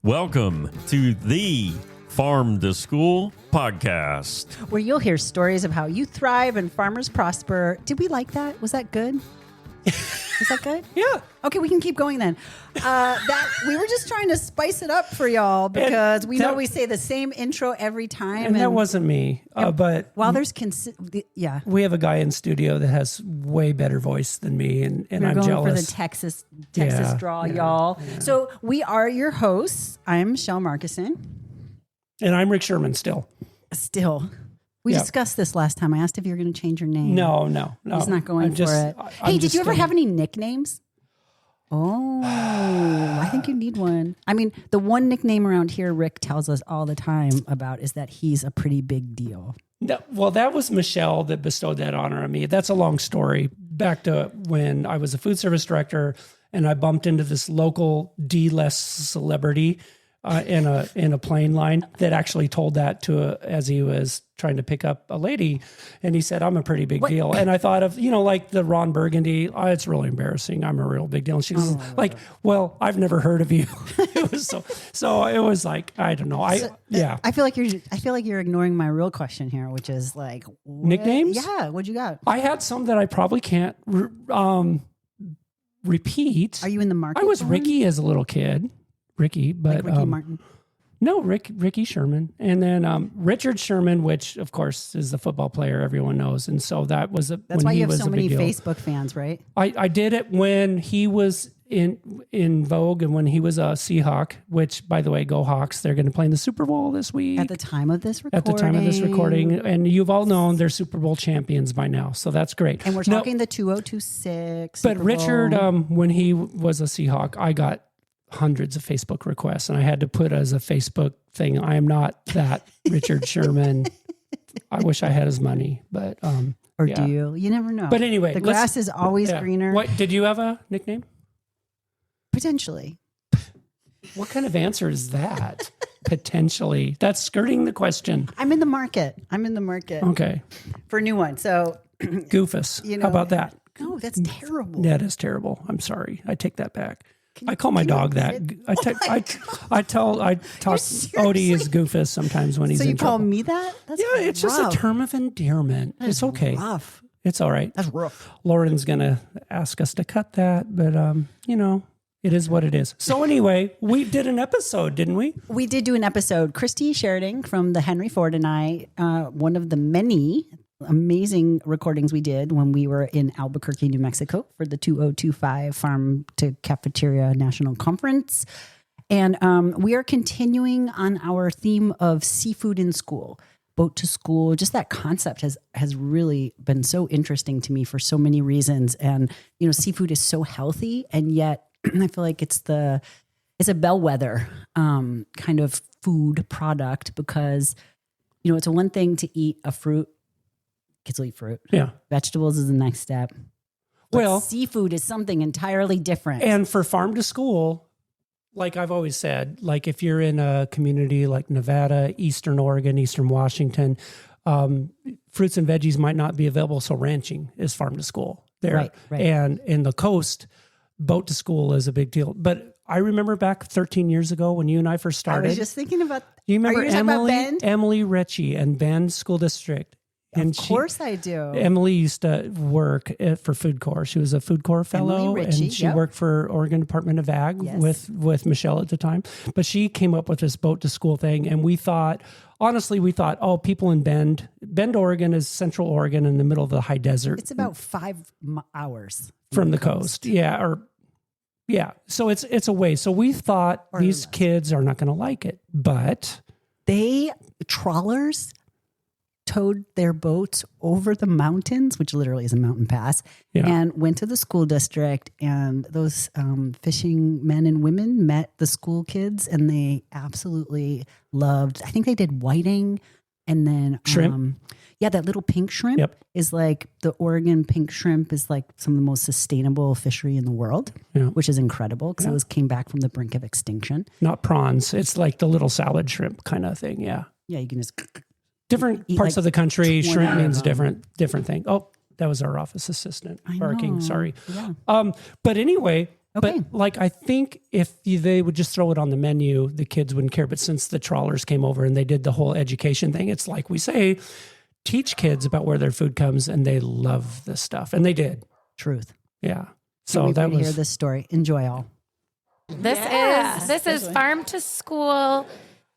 Welcome to the Farm to School podcast, where you'll hear stories of how you thrive and farmers prosper. Did we like that? Was that good? Was that good? Yeah. Okay, we can keep going then. We were just trying to spice it up for y'all because we know we say the same intro every time. And that wasn't me. But while there's we have a guy in studio that has way better voice than me, and I'm going jealous. for the Texas draw, y'all. Yeah. So we are your hosts. I'm Michelle Markison. And I'm Rick Sherman still. We discussed this last time. I asked if you were going to change your name. No. He's not going for it. Hey, did you ever have any nicknames? Oh, I think you need one. I mean, the one nickname around here Rick tells us all the time about is that he's a pretty big deal. No, well, that was Michelle that bestowed that honor on me. That's a long story. Back to when I was a food service director and I bumped into this local D-list celebrity in a plane line that actually told that as he was trying to pick up a lady, and he said, "I'm a pretty big deal." And I thought of like the Ron Burgundy. Oh, it's really embarrassing. I'm a real big deal. And she was like, "Well, I've never heard of you." It was so it was like, I don't know. I feel like you're ignoring my real question here, which is like nicknames. Yeah, what'd you got? I had some that I probably can't repeat. Are you in the market? I was Ricky as a little kid. Ricky, but like Ricky Martin. No, Ricky Sherman, and then Richard Sherman, which of course is the football player everyone knows, and so that's why you have so many Facebook fans, right? I did it when he was in vogue and when he was a Seahawk. Which, by the way, go Hawks! They're going to play in the Super Bowl this week. At the time of this recording, and you've all known they're Super Bowl champions by now, so that's great. And we're talking the 2026. But Richard, when he was a Seahawk, I got hundreds of Facebook requests, and I had to put as a Facebook thing, I am not that Richard Sherman. I wish I had his money, but do you? You never know. But anyway, the grass is always greener. What did you have a nickname? Potentially. What kind of answer is that? Potentially. That's skirting the question. I'm in the market. Okay. For a new one. So Goofus. How about that? No, that's terrible. That is terrible. I'm sorry. I take that back. I call my dog that. I talk Odie is Goofus sometimes when he's in trouble. So you call me that? That's it's rough. Just a term of endearment. It's okay. Rough. It's all right. That's rough. Lauren's going to ask us to cut that, but it is what it is. So anyway, we did an episode, didn't we? We did do an episode. Christy Sheridan from the Henry Ford and I, one of the many amazing recordings we did when we were in Albuquerque, New Mexico for the 2025 Farm to Cafeteria National Conference. And we are continuing on our theme of seafood in school, boat to school. Just that concept has really been so interesting to me for so many reasons. And, seafood is so healthy, and yet I feel like it's a bellwether kind of food product because, it's a one thing to eat a fruit. Kids will eat fruit. Yeah. Vegetables is the next step. But seafood is something entirely different. And for farm to school, like I've always said, like if you're in a community like Nevada, Eastern Oregon, Eastern Washington, fruits and veggies might not be available. So ranching is farm to school there. Right. And in the coast, boat to school is a big deal. But I remember back 13 years ago when you and I first started. I was just thinking about. Do you remember Bend? Emily Ritchie and Bend School District? And of course I do. Emily used to work for Food Corps. She was a Food Corps fellow, Ritchie, and she worked for Oregon Department of Ag with Michelle at the time. But she came up with this boat to school thing, and we thought, people in Bend, Oregon is Central Oregon in the middle of the high desert. It's about 5 hours from the coast. Yeah. So it's a way. So we thought these kids are not going to like it, but trawlers towed their boats over the mountains, which literally is a mountain pass, and went to the school district. And those fishing men and women met the school kids, and they absolutely loved. I think they did whiting, and then shrimp. That little pink shrimp is like the Oregon pink shrimp is like some of the most sustainable fishery in the world, which is incredible because it came back from the brink of extinction. Not prawns; it's like the little salad shrimp kind of thing. Yeah, you can just. Different parts of the country, shrimp means different thing. Oh, that was our office assistant barking. Sorry. Yeah. But anyway, Okay. But like, I think if they would just throw it on the menu, the kids wouldn't care. But since the trawlers came over and they did the whole education thing, it's like we say, teach kids about where their food comes, and they love this stuff. And they did. Truth. Yeah. So So that was hear this story. Enjoy all. This is Farm to School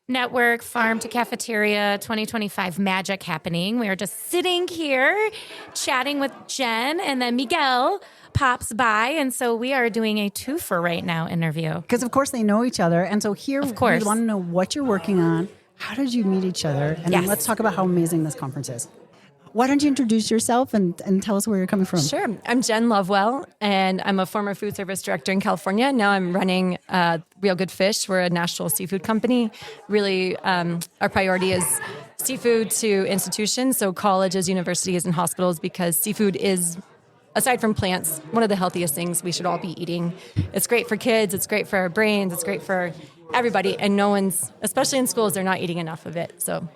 Network, Farm to Cafeteria 2025 magic happening. We are just sitting here chatting with Jenn, and then Miguel pops by, and so we are doing a twofer right now interview. Because of course they know each other. And so here Of course. we want to know what you're working on. How did you meet each other? And then Yes. let's talk about how amazing this conference is. Why don't you introduce yourself and tell us where you're coming from? Sure. I'm Jenn Lovewell, and I'm a former food service director in California. Now I'm running Real Good Fish. We're a national seafood company. Really, our priority is seafood to institutions, so colleges, universities, and hospitals, because seafood is, aside from plants, one of the healthiest things we should all be eating. It's great for kids. It's great for our brains. It's great for everybody. And no one's, especially in schools, they're not eating enough of it. So.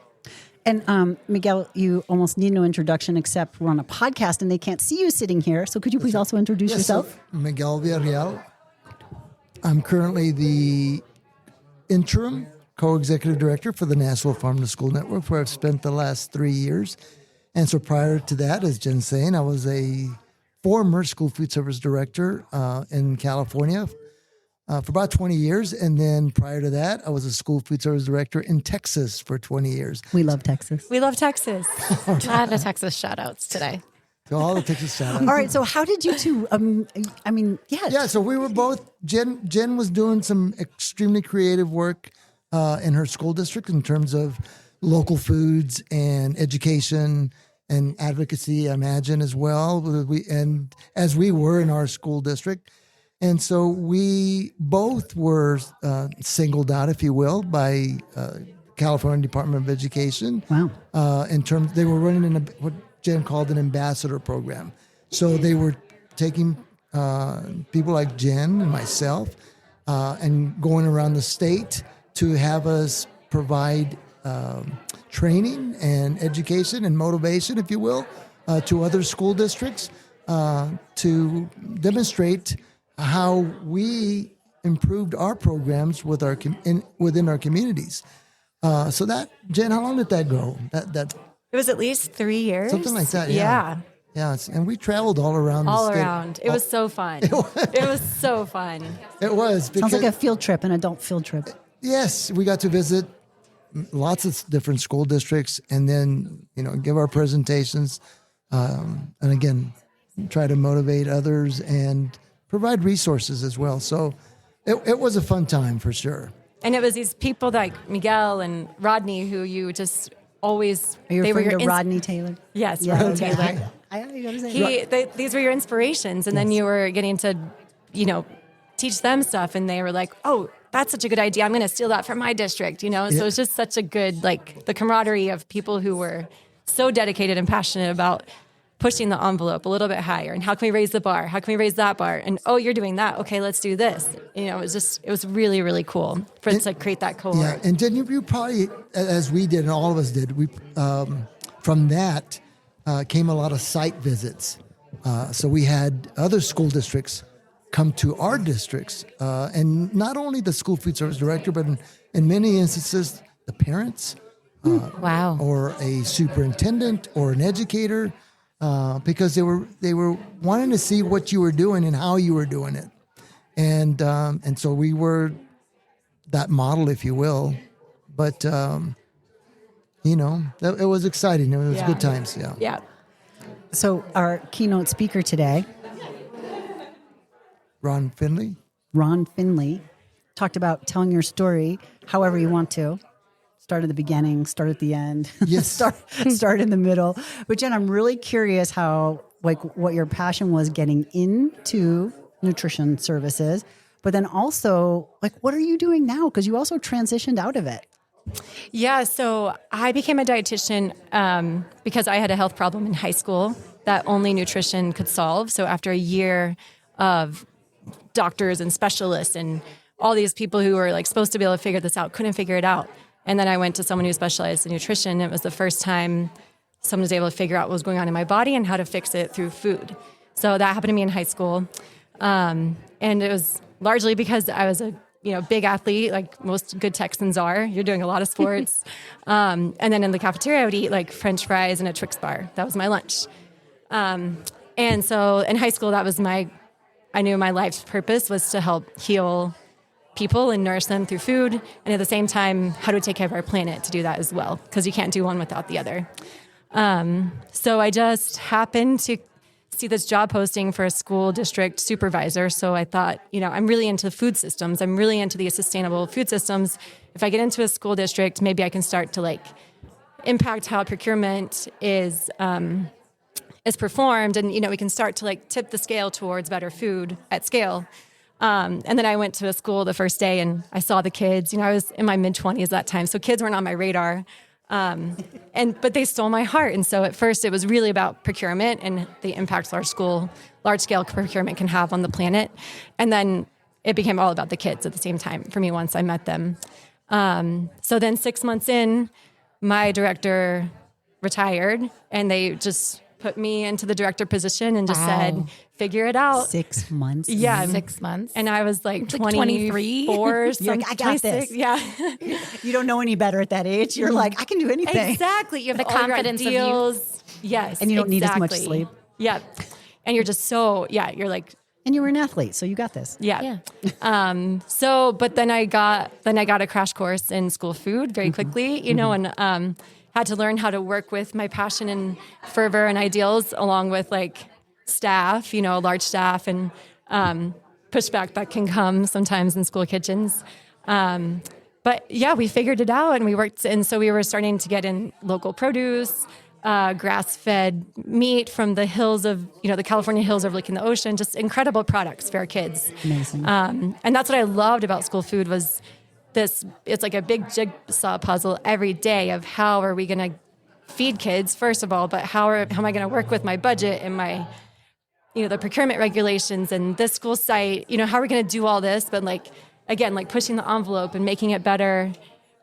And Miguel, you almost need no introduction except we're on a podcast and they can't see you sitting here. So could you please also introduce yourself? So, Miguel Villarreal. I'm currently the interim co-executive director for the National Farm to School Network, where I've spent the last 3 years. And so prior to that, as Jen's saying, I was a former school food service director in California for about 20 years. And then prior to that, I was a school food service director in Texas for 20 years. We love Texas. We love Texas. A lot of Texas shout outs today. So all the Texas shout outs. All right. So how did you two, Yeah, so we were both, Jen was doing some extremely creative work in her school district in terms of local foods and education and advocacy, I imagine, as well. And as we were in our school district. And so we both were singled out, if you will, by California Department of Education. Wow. In terms, they were running what Jen called an ambassador program. So they were taking people like Jen and myself and going around the state to have us provide training and education and motivation, if you will, to other school districts to demonstrate how we improved our programs with our within our communities. So that, Jen, how long did that go? That It was at least 3 years. something like that. Yeah. Yeah, and we traveled all around. All the state. around. It was so fun. It was so fun. It was. Sounds Because, like a field trip, an adult field trip. yes, we got to visit lots of different school districts, and then give our presentations, and again, try to motivate others and provide resources as well. So it was a fun time for sure. And it was these people like Miguel and Rodney who you just always... Are you they were referring to your Rodney Taylor? Yes, Yeah, Rodney okay. Taylor. I gotta say These were your inspirations, and then you were getting to, teach them stuff, and they were like, "Oh, that's such a good idea. I'm going to steal that from my district." So it's just such a good, the camaraderie of people who were so dedicated and passionate about pushing the envelope a little bit higher. And how can we raise the bar? How can we raise that bar? And you're doing that. Okay, let's do this. It was really, really cool to create that cohort. Yeah, and then you probably, as we did, and all of us did, we from that came a lot of site visits. So we had other school districts come to our districts, and not only the school food service director, but in many instances, the parents, Wow. or a superintendent or an educator, because they were wanting to see what you were doing and how you were doing it, and so we were that model, if you will, but it was exciting. It was good times. Yeah. Yeah. So our keynote speaker today, Ron Finley, talked about telling your story however you want to. Start at the beginning, start at the end. Yes. start in the middle. But Jen, I'm really curious how, what your passion was getting into nutrition services, but then also, what are you doing now? Because you also transitioned out of it. Yeah, so I became a dietitian because I had a health problem in high school that only nutrition could solve. So after a year of doctors and specialists and all these people who were supposed to be able to figure this out, couldn't figure it out. And then I went to someone who specialized in nutrition. It was the first time someone was able to figure out what was going on in my body and how to fix it through food. So that happened to me in high school. And it was largely because I was a big athlete, like most good Texans are. You're doing a lot of sports. And then in the cafeteria, I would eat like French fries and a Twix bar. That was my lunch. And so in high school, I knew my life's purpose was to help heal people and nourish them through food. And at the same time, how do we take care of our planet to do that as well? Because you can't do one without the other. So I just happened to see this job posting for a school district supervisor. So I thought, I'm really into food systems. I'm really into the sustainable food systems. If I get into a school district, maybe I can start to impact how procurement is performed. And, we can start to tip the scale towards better food at scale. And then I went to a school the first day and I saw the kids. I was in my mid-20s that time, so kids weren't on my radar. But they stole my heart. And so at first it was really about procurement and the impacts large-scale procurement can have on the planet. And then it became all about the kids at the same time for me once I met them. So then 6 months in, my director retired and they just put me into the director position and just said, figure it out. 6 months. Yeah. 6 months. And I was like 23. 24. You're like, I got this. Yeah. You don't know any better at that age. You're like, I can do anything. Exactly. You have The confidence of deals. Yes. And you don't need as much sleep. Yeah. And you're just you're like, And you were an athlete, so you got this. yeah. But then I got a crash course in school food very quickly, and had to learn how to work with my passion and fervor and ideals along with staff, large staff and pushback that can come sometimes in school kitchens. But yeah, we figured it out and we worked. And so we were starting to get in local produce, grass-fed meat from the hills of, the California hills overlooking the ocean, just incredible products for our kids. Amazing. And that's what I loved about school food was it's like a big jigsaw puzzle every day of how are we going to feed kids, first of all, but how am I going to work with my budget and my, the procurement regulations and this school site, how are we going to do all this? But again, pushing the envelope and making it better.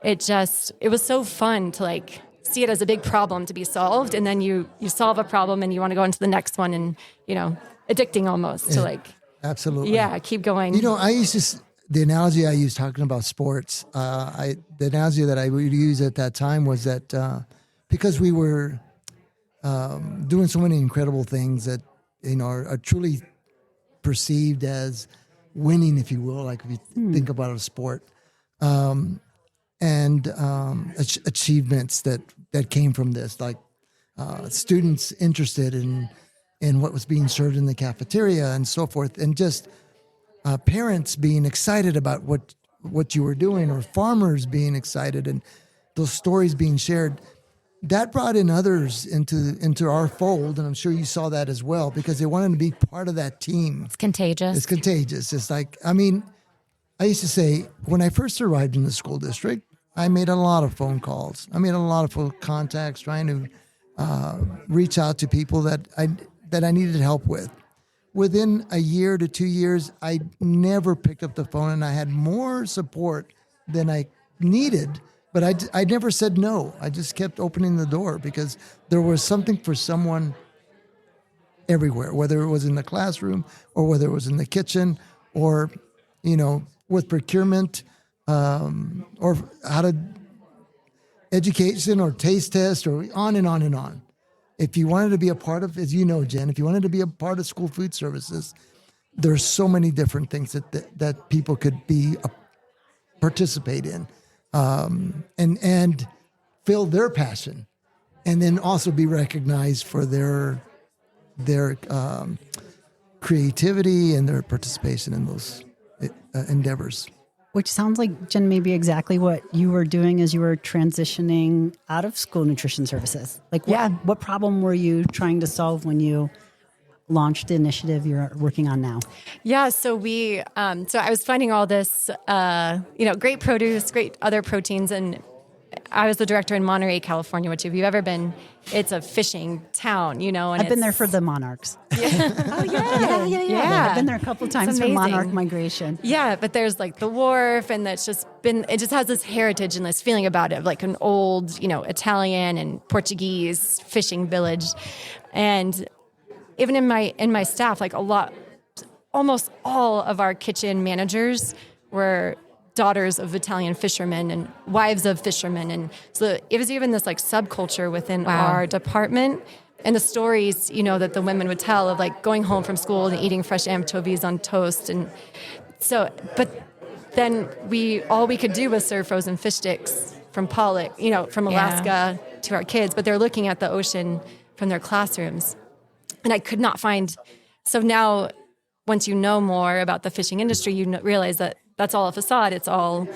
It was so fun to see it as a big problem to be solved. And then you solve a problem and you want to go into the next one and, addicting almost to absolutely. Yeah, keep going. The analogy I used talking about sports, the analogy that I would use at that time was that because we were doing so many incredible things that, are truly perceived as winning, if you will, if you think about a sport, and achievements that came from this, students interested in what was being served in the cafeteria and so forth, and just parents being excited about what you were doing, or farmers being excited, and those stories being shared. That brought in others into our fold, and I'm sure you saw that as well, because they wanted to be part of that team. It's contagious. It's contagious. It's I used to say, when I first arrived in the school district, I made a lot of phone calls. I made a lot of contacts trying to reach out to people that I needed help with. Within a year to 2 years, I never picked up the phone, and I had more support than I needed, but I never said no. I just kept opening the door because there was something for someone everywhere, whether it was in the classroom or whether it was in the kitchen or, with procurement or how to education or taste test or on and on and on. If you wanted to be a part of, as you know, Jen, if you wanted to be a part of school food services, there's so many different things that people could participate in, and feel their passion, and then also be recognized for their creativity and their participation in those endeavors. Which sounds like, Jen, maybe exactly what you were doing as you were transitioning out of school nutrition services. What problem were you trying to solve when you launched the initiative you're working on now? Yeah, so so I was finding all this, great produce, great other proteins, and I was the director in Monterey, California, which if you've ever been, it's a fishing town, and I've been there for the monarchs. Oh, yeah. I've been there a couple of times for monarch migration. Yeah, but there's the wharf, and it just has this heritage and this feeling about it, of an old, Italian and Portuguese fishing village. And even in my staff, almost all of our kitchen managers were daughters of Italian fishermen and wives of fishermen. And so it was even this like subculture within our department. And the stories, that the women would tell of like going home from school and eating fresh anchovies on toast. And so, but then all we could do was serve frozen fish sticks from pollock, from Alaska to our kids, but they're looking at the ocean from their classrooms. And I could not find, so now once you know more about the fishing industry, you realize that that's all a facade. It's all,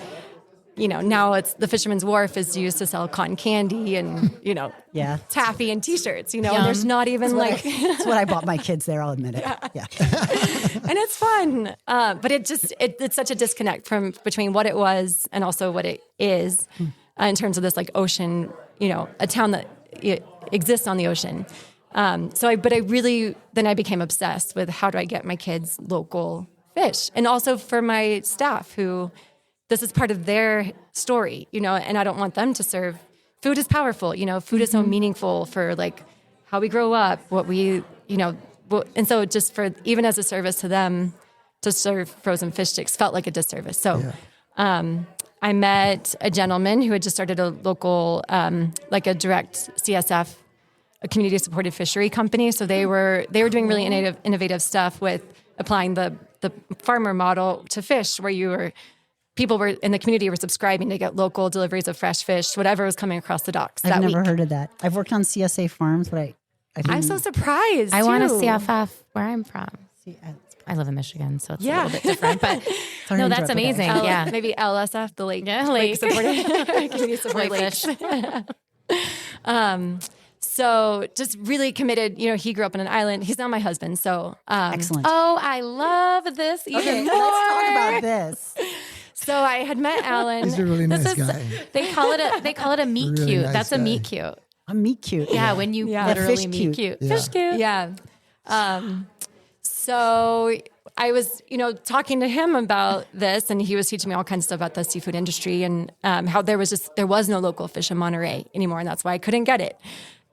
now it's the Fisherman's Wharf is used to sell cotton candy and, taffy and T-shirts, and there's not even that's what I bought my kids there, I'll admit it. Yeah. And it's fun. But it's such a disconnect between what it was and also what it is in terms of this like ocean, a town that exists on the ocean. But I became obsessed with how do I get my kids local fish, and also for my staff who this is part of their story, and I don't want them to serve. Food is powerful, food is so meaningful for like how we grow up, what we, and so just for, even as a service to them to serve frozen fish sticks felt like a disservice. So, I met a gentleman who had just started a local, like a direct CSF, a community supported fishery company. So they were doing really innovative stuff with applying the farmer model to fish, where people were in the community were subscribing to get local deliveries of fresh fish, whatever was coming across the docks. I've never heard of that. I've worked on CSA farms, but I'm so surprised. I want to CFF where I'm from. I live in Michigan, so it's a little bit different. But no, that's amazing. Maybe LSF, the lake supported community supported fish. So just really committed. He grew up on an island. He's now my husband. So excellent. Oh, I love this even more. Let's talk about this. So I had met Alan. He's a really nice guy. They call it a meet Really cute. nice That's guy. a meet cute. A meet cute. Yeah, when you literally meet cute. Yeah. Fish cute. Yeah. So I was, talking to him about this, and he was teaching me all kinds of stuff about the seafood industry and how there was no local fish in Monterey anymore, and that's why I couldn't get it.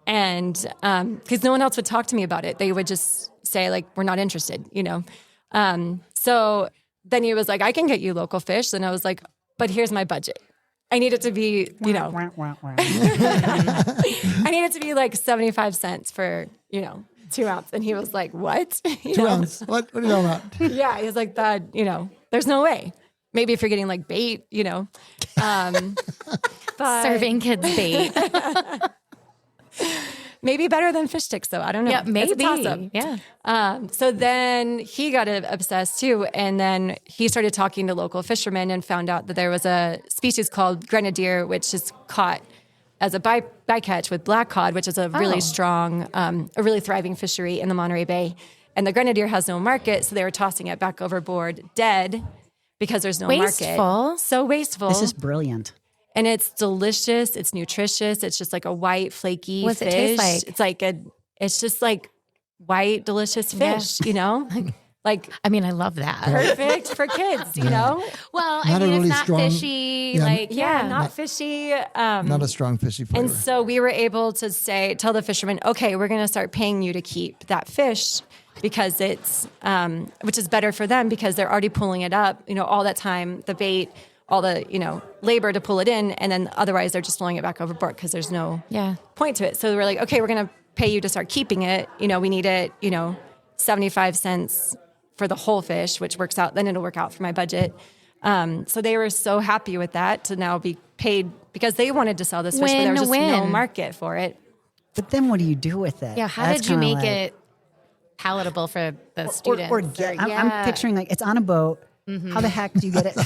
And because no one else would talk to me about it, they would just say like, "We're not interested," So then he was like, "I can get you local fish," and I was like, "But here's my budget. I need it to be, I need it to be like 75 cents for 2 ounce." And he was like, "What? 2 ounce? What are you talking about?" Yeah, he was like, "That there's no way. Maybe if you're getting like bait, but Serving kids bait. maybe better than fish sticks, though. I don't know. Yeah, maybe. It's a toss-up. Yeah. So then he got obsessed too, and then he started talking to local fishermen and found out that there was a species called grenadier, which is caught as a bycatch with black cod, which is a really strong, a really thriving fishery in the Monterey Bay. And the grenadier has no market, so they were tossing it back overboard dead because there's no Wasteful. market. So wasteful. This is brilliant. And it's delicious. It's nutritious. It's just like a white, flaky What's fish. it taste like? It's just like white, delicious fish, Like, I mean, I love that. perfect for kids, Well, Not a really it's not strong- fishy. Yeah, not fishy. Not a strong fishy flavor. And so we were able to tell the fishermen, okay, we're going to start paying you to keep that fish because it's, which is better for them because they're already pulling it up, all that time, the bait, all the, labor to pull it in. And then otherwise they're just throwing it back overboard because there's no point to it. So we're like, okay, we're going to pay you to start keeping it. We need it, 75 cents for the whole fish, which works out, then it'll work out for my budget. So they were so happy with that to now be paid because they wanted to sell this fish, but there was just no market for it. But then what do you do with it? Yeah. How That's did you kinda make like- it palatable for the students? I'm picturing like it's on a boat. How the heck do you get it?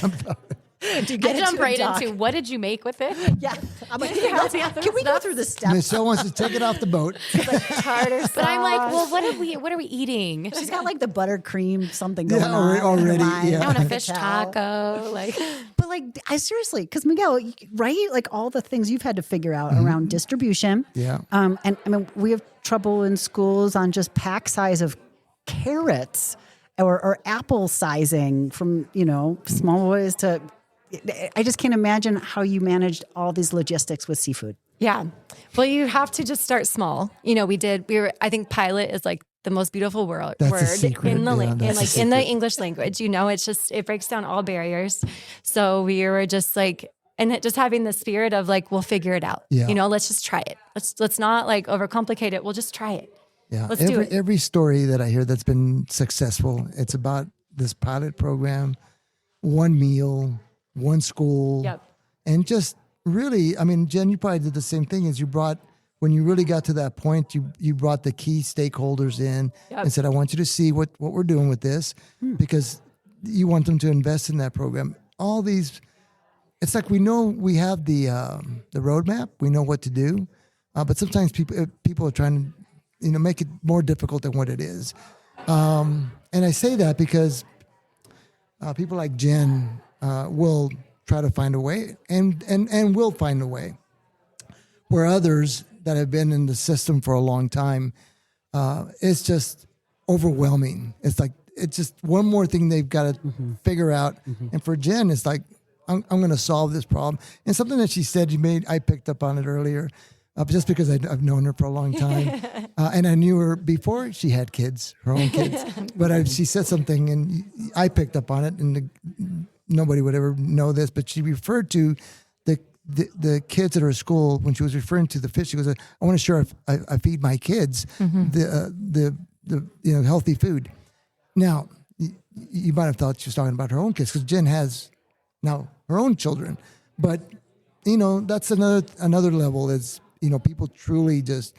Do you get I it jump to a right dock? into what did you make with it? Yeah. I'm like, can we go through the steps? Michelle wants to take it off the boat. Tartar sauce. But I'm like, well, what are we eating? She's got like the buttercream something going Yeah, on. already, yeah. I want a can fish tell. taco. But like, I seriously, because Miguel, right? Like all the things you've had to figure out around distribution. Yeah. And I mean, we have trouble in schools on just pack size of carrots or apple sizing from, small boys to, I just can't imagine how you managed all these logistics with seafood. Yeah. Well, you have to just start small. I think pilot is like the most beautiful word That's the secret. in the Yeah, in that's like the in the secret. English language. It's just, it breaks down all barriers. So we were just like, and just having the spirit of like, we'll figure it out. Yeah. Let's just try it. Let's not like overcomplicate it. We'll just try it. Yeah. Let's do it. Every story that I hear that's been successful, it's about this pilot program, one meal, one school. Yep. And just really, I mean, Jen, you probably did the same thing as when you really got to that point, you brought the key stakeholders in and said, I want you to see what we're doing with this because you want them to invest in that program. All these, it's like we know we have the roadmap, we know what to do, but sometimes people are trying to make it more difficult than what it is. And I say that because people like Jen will try to find a way and will find a way where others that have been in the system for a long time, it's just overwhelming. It's just one more thing they've got to figure out. And for Jen, it's like, I'm going to solve this problem. And something that she said, I picked up on it earlier, just because I've known her for a long time. And I knew her before she had kids, her own kids. But she said something and I picked up on it, and nobody would ever know this, but she referred to the kids at her school when she was referring to the fish. She goes, I want to sure I feed my kids the healthy food. Now, you might have thought she was talking about her own kids because Jen has now her own children. But, that's another level is, people truly just,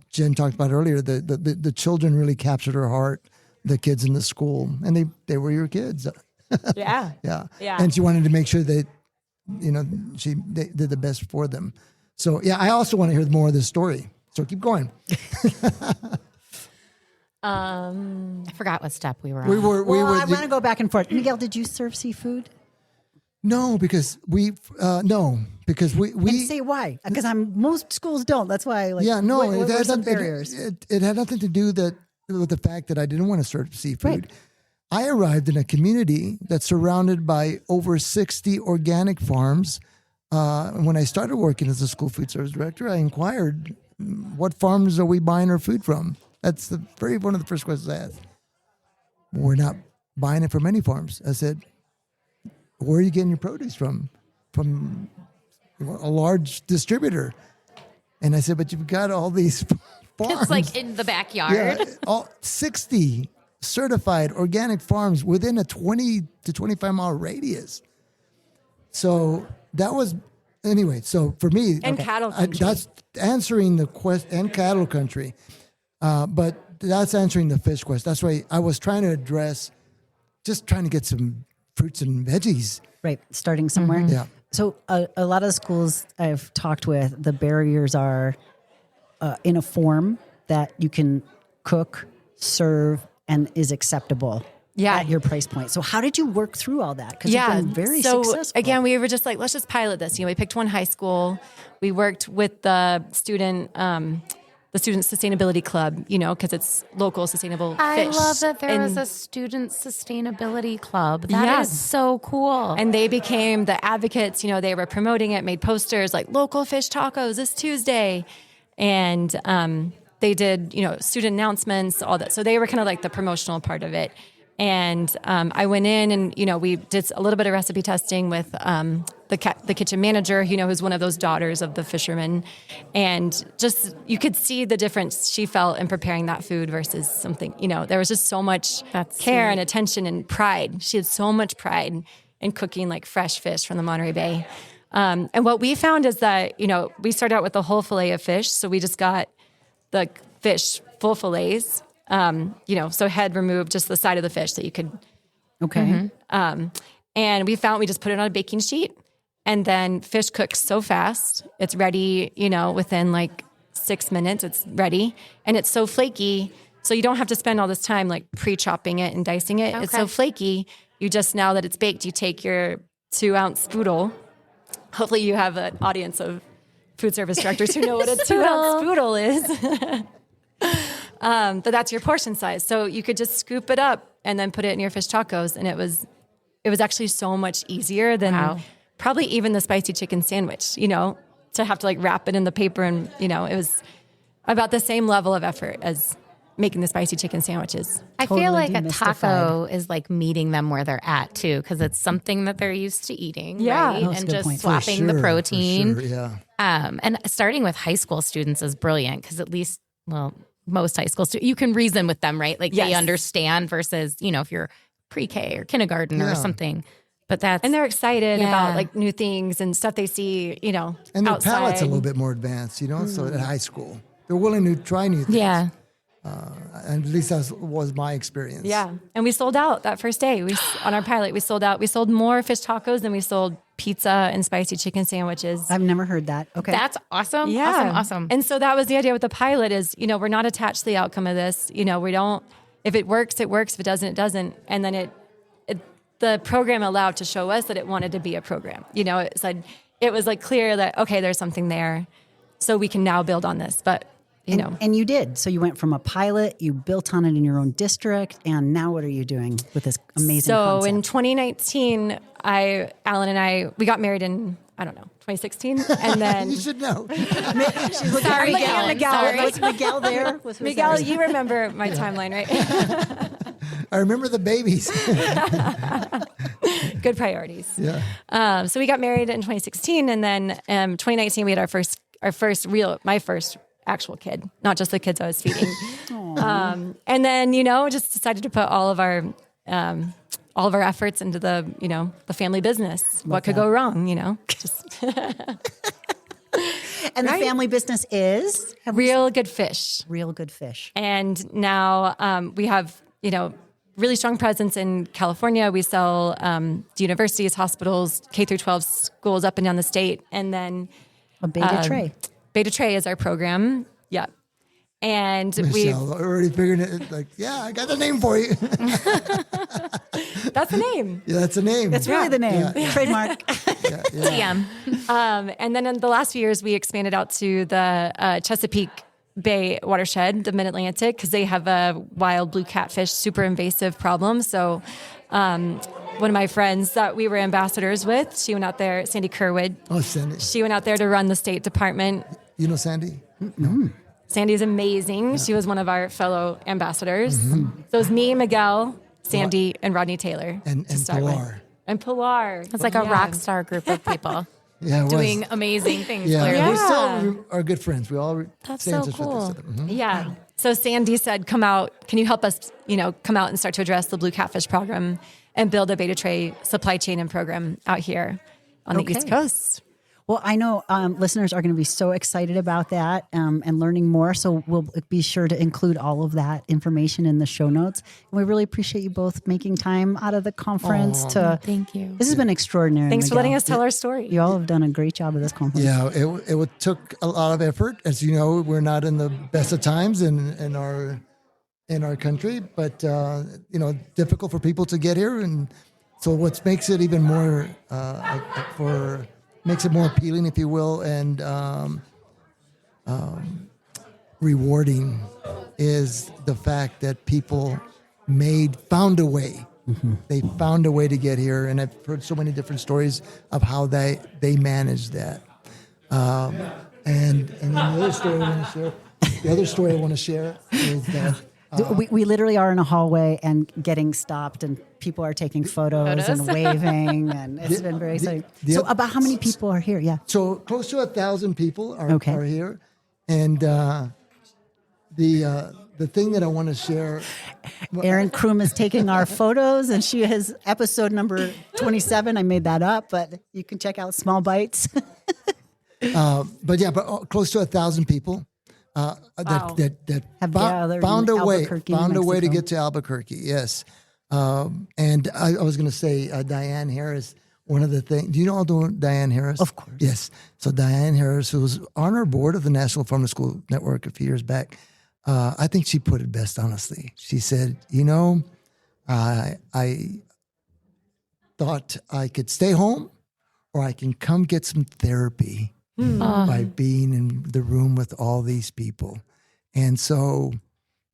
Jen talked about earlier, the children really captured her heart, the kids in the school, and they were your kids. Yeah. Yeah. Yeah. And she wanted to make sure that, they did the best for them. So, yeah, I also want to hear more of this story. So keep going. I forgot what step we were on. We were. I want to go back and forth. Miguel, did you serve seafood? No, because we. And say why? Because most schools don't. That's why. What were some barriers? It had nothing to do with the fact that I didn't want to serve seafood. Right. I arrived in a community that's surrounded by over 60 organic farms. When I started working as a school food service director, I inquired, what farms are we buying our food from? That's one of the first questions I asked. We're not buying it from any farms. I said, where are you getting your produce from? From a large distributor. And I said, but you've got all these farms. It's like in the backyard. Yeah, all 60 certified organic farms within a 20 to 25 mile radius. So that was, anyway, so for me. And cattle country. That's answering the question, and cattle country. But that's answering the fish question. That's why I was trying to address, just trying to get some fruits and veggies. Right, starting somewhere. Yeah. So a lot of the schools I've talked with, the barriers are in a form that you can cook, serve, and is acceptable at your price point. So how did you work through all that? Because you've been very successful. Again, we were just like, let's just pilot this. We picked one high school. We worked with the student sustainability club, because it's local sustainable fish. I love that there was a student sustainability club. That is so cool. And they became the advocates. They were promoting it, made posters like local fish tacos this Tuesday. And they did, student announcements, all that. So they were kind of like the promotional part of it. And I went in and, we did a little bit of recipe testing with the kitchen manager, who's one of those daughters of the fishermen. And just, you could see the difference she felt in preparing that food versus something, there was just so much care and attention and pride. She had so much pride in cooking like fresh fish from the Monterey Bay. And what we found is that, we started out with the whole fillet of fish. So we just got the fish full fillets. So head removed, just the side of the fish that you could. Okay. And we just put it on a baking sheet, and then fish cooks so fast. It's ready, within like 6 minutes, it's ready. And it's so flaky. So you don't have to spend all this time like pre-chopping it and dicing it. Okay. It's so flaky. You just, now that it's baked, you take your 2-ounce spoodle. Hopefully you have an audience of food service directors who know what a 2-ounce spoodle is. But that's your portion size. So you could just scoop it up and then put it in your fish tacos. And it was actually so much easier than probably even the spicy chicken sandwich, to have to like wrap it in the paper. And, it was about the same level of effort as making the spicy chicken sandwiches. I feel like a demystified. taco is like meeting them where they're at too, because it's something that they're used to eating, Yeah. right? That's a And good just point. For swapping the protein. For sure, yeah. And starting with high school students is brilliant because at least, well, most high school students, you can reason with them, right? Like they Yes. understand versus, if you're pre-K or kindergarten Yeah. or something. But that's And they're excited Yeah. about like new things and stuff they see, And their outside. palate's a little bit more advanced, so at high school. They're willing to try new things. yeah. And at least that was my experience. Yeah. And we sold out that first day. On our pilot, we sold out. We sold more fish tacos than we sold pizza and spicy chicken sandwiches. I've never heard that. Okay. That's awesome. Yeah. Awesome. And so that was the idea with the pilot is, we're not attached to the outcome of this. We don't, if it works, it works. If it doesn't, it doesn't. And then the program allowed to show us that it wanted to be a program. It said, it was like clear that, okay, there's something there. So we can now build on this. But, And you did. So you went from a pilot, you built on it in your own district, and now what are you doing with this amazing So concept? in 2019, Alan and I, we got married in, 2016. And then You should know. Sorry, Miguel. Miguel. Sorry. Was Miguel there? Was Miguel, you remember my timeline, right? I remember the babies. Good priorities. Yeah. So we got married in 2016, and then 2019 we had my first actual kid, not just the kids I was feeding. And then just decided to put all of our efforts into the family business. What could go wrong? Just And the family business is real good fish. Real Good Fish. And now we have really strong presence in California. We sell to universities, hospitals, K through 12 schools up and down the state, and then A beta tray. Beta Tray is our program. Yeah. And Michelle, already figuring it. Like, yeah, I got the name for you. that's the name. Yeah, that's a name. That's really the name. Yeah. Trademark. TM. And then in the last few years, we expanded out to the Chesapeake Bay watershed, the Mid-Atlantic, because they have a wild blue catfish, super invasive problem. So one of my friends that we were ambassadors with, she went out there, Sandy Kerwood. Oh, Sandy. She went out there to run the State Department. You know Sandy? Sandy's amazing. She was one of our fellow ambassadors. So it was me, Miguel, Sandy, and Rodney Taylor. And to start with. Pilar. And Pilar. It's like a rock star group of people Yeah, it was. doing amazing things. Yeah, Clearly. we still are good friends. We all That's stay in so touch cool. with each other. Mhm. Yeah. So Sandy said, come out. Can you help us, come out and start to address the blue catfish program and build a beta tray supply chain and program out here on the East Coast? Well, I know listeners are going to be so excited about that and learning more. So we'll be sure to include all of that information in the show notes. And we really appreciate you both making time out of the conference Thank you. This has been extraordinary. Thanks for Miguel. letting us tell our story. You all have done a great job of this conference. Yeah, it took a lot of effort. As you know, we're not in the best of times in our country, but difficult for people to get here, and so what makes it even more makes it more appealing, if you will, and rewarding is the fact that people found a way. Mm-hmm. They found a way to get here, and I've heard so many different stories of how they managed that. And then the other story I want to share is that we literally are in a hallway and getting stopped, and people are taking photos and waving, and it's been very exciting. So, about how many people are here? Yeah. So close to 1,000 people are here, and the thing that I want to share. Erin Kroom is taking our photos, and she has episode number 27. I made that up, but you can check out Small Bites. But close to 1,000 people. That found a way to get to Albuquerque. Yes, and I was going to say Diane Harris. One of the things. Do you know Diane Harris? Of course. Yes. So Diane Harris, who was on our board of the National Farm to School Network a few years back, I think she put it best. Honestly, she said, I thought I could stay home, or I can come get some therapy. By being in the room with all these people. And so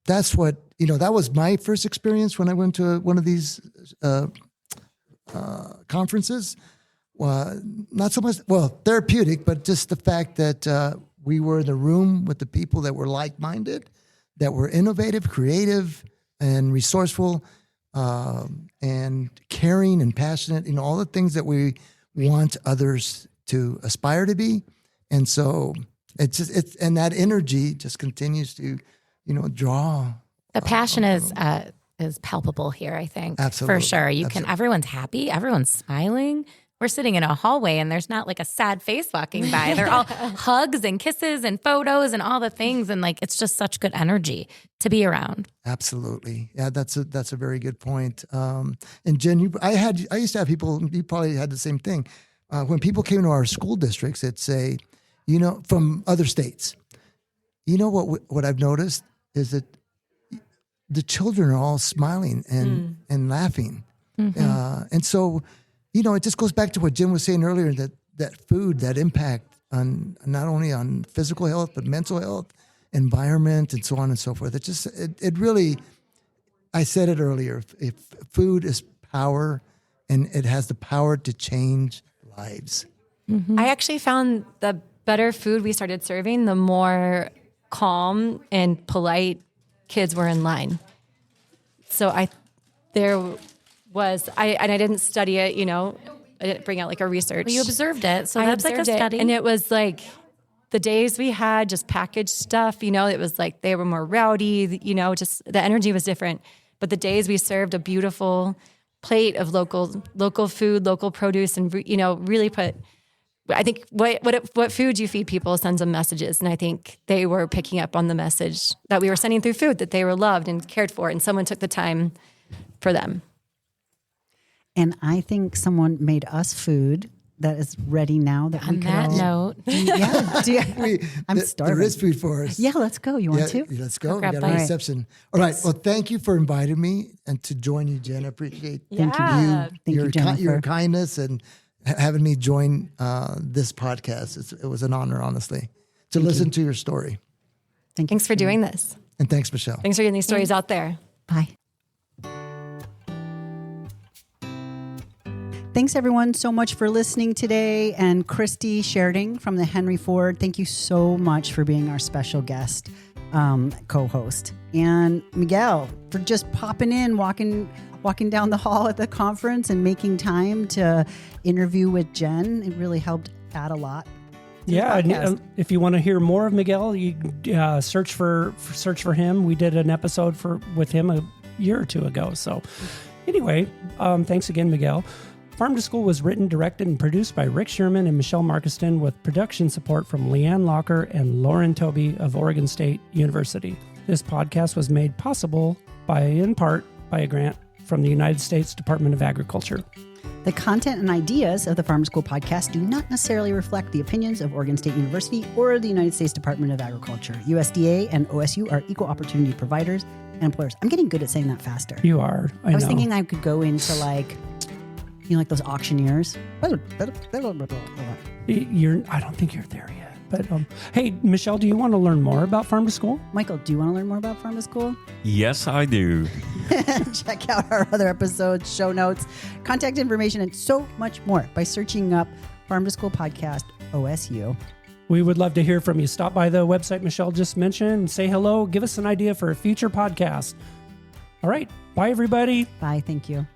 that's what, that was my first experience when I went to one of these conferences. Not so much, therapeutic, but just the fact that we were in the room with the people that were like-minded, that we're innovative, creative, and resourceful, and caring and passionate, all the things that we want others to aspire to be. And so and that energy just continues to, draw. The passion is palpable here, I think. Absolutely. For sure. Everyone's happy, everyone's smiling. We're sitting in a hallway and there's not like a sad face walking by. They're all hugs and kisses and photos and all the things. And like, it's just such good energy to be around. Absolutely. Yeah, that's a very good point. And Jen, I used to have people, you probably had the same thing. When people came to our school districts, they'd say, from other states, what I've noticed is that the children are all smiling and laughing. Mm-hmm. And so, it just goes back to what Jim was saying earlier, that food, that impact on not only on physical health, but mental health, environment, and so on and so forth. It really, I said it earlier, if food is power, and it has the power to change lives. Mm-hmm. I actually found the better food we started serving, the more calm and polite kids were in line. So I didn't study it, I didn't bring out like a research. Well, you observed it, so I that's like a observed study. And it was like the days we had just packaged stuff, it was like they were more rowdy, just the energy was different. But the days we served a beautiful plate of local food, local produce, and really put. I think what food you feed people sends them messages, and I think they were picking up on the message that we were sending through food, that they were loved and cared for, and someone took the time for them. And I think someone made us food that is ready now. That on we that can all, note, I'm starving. There is food for us. Yeah, let's go. You want to? Let's go. We grab got a bites. reception. All right. Well, thank you for inviting me and to join you, Jen. I appreciate Thank you, Jennifer. your kindness and having me join this podcast. It was an honor, honestly, to listen to your story. Thanks for doing this. And thanks, Michelle. Thanks for getting these stories out there. Bye. Thanks, everyone, so much for listening today. And Christy Sheridan from the Henry Ford, thank you so much for being our special guest co-host. And Miguel, for just popping in, walking down the hall at the conference and making time to interview with Jen. It really helped add a lot. Yeah, and if you want to hear more of Miguel, you search for him. We did an episode with him a year or two ago. So anyway, thanks again, Miguel. Farm to School was written, directed, and produced by Rick Sherman and Michelle Markiston with production support from Leanne Locker and Lauren Toby of Oregon State University. This podcast was made possible in part by a grant from the United States Department of Agriculture. The content and ideas of the Farm to School podcast do not necessarily reflect the opinions of Oregon State University or the United States Department of Agriculture. USDA and OSU are equal opportunity providers and employers. I'm getting good at saying that faster. You are. I was know. thinking I could go into like those auctioneers. I don't think you're there yet. But hey, Michelle, do you want to learn more about Farm to School? Michael, do you want to learn more about Farm to School? Yes, I do. Check out our other episodes, show notes, contact information, and so much more by searching up Farm to School Podcast OSU. We would love to hear from you. Stop by the website Michelle just mentioned, say hello, give us an idea for a future podcast. All right. Bye, everybody. Bye. Thank you.